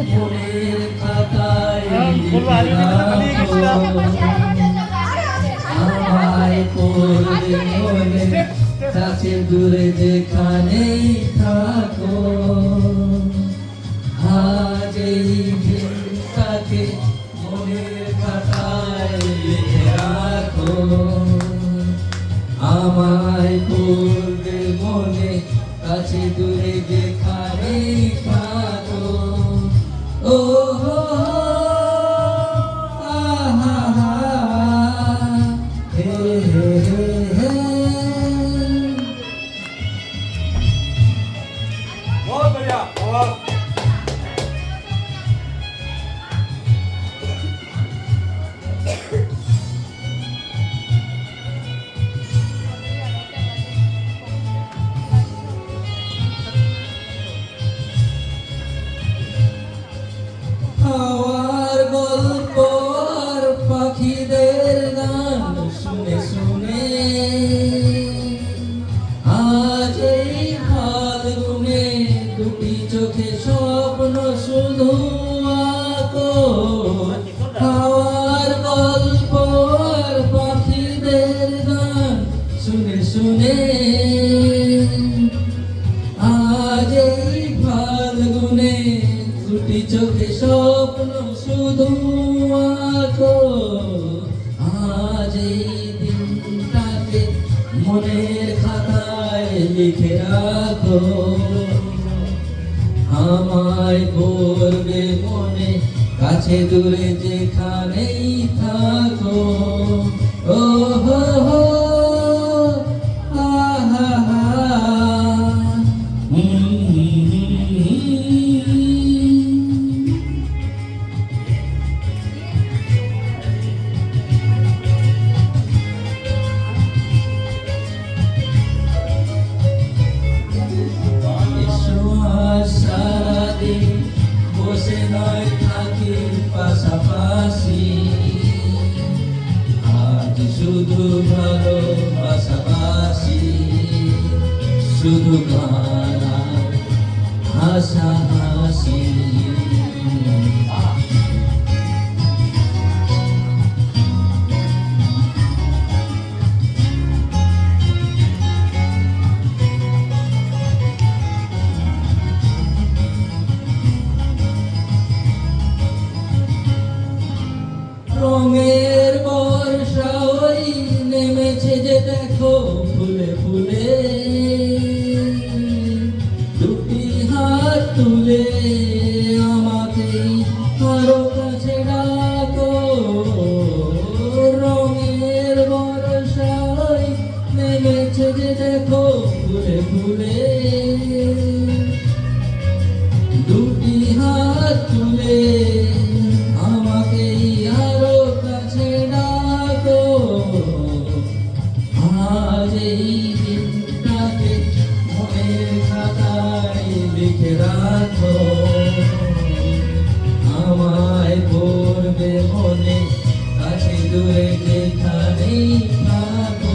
মনের খাতায় লিখে রাখো আমায় পড়বে মনে কাছে দূরে যেখানেই থাকো আজ এই দিনটাকে মনের খাতায় লিখে রাখো আমায় পড়বে মনে কাছে দূরে যেখানেই থাকো ও হো আহা হা হে হে হে बहुत बढ़िया बहुत হাওয়ার গল্প আর পাখিদের গান শুনে শুনে আজ এই ফাল্গুনে দুটি চোখে স্বপ্ন শুধু আঁকো হাওয়ার গল্প আর পাখিদের গান শুনে শুনে আজ এই ফাল্গুনে দুটি চোখে স্বপ্ন শুধু আঁকো আজ এই দিনটাকে মনের খাতায় লিখে রাখো আমায় পড়বে মনে কাছে দূরে যেখানেই থাকো ও হো হো আহা হা সারাদিন বসে নয় থাকি পাশাপাশি আজ শুধু ভালোবাসাবাসি শুধু গান আর হাসাহাসি রঙের বর্ষা ওই নেমেছে যে দেখো ফুলে ফুলে দুটি হাত তুলে আমাকে আরো কাছে ডাকো রঙের বর্ষা ওই নেমেছে যে দেখো ফুলে ফুলে দুটি হাত তুলে আমাকে আরো কাছে ডাকো আজ এই দিনটাকে মনের খাতায় লিখে রাখো আমায় পড়বে মনে কাছে দূরে যেখানেই থাকো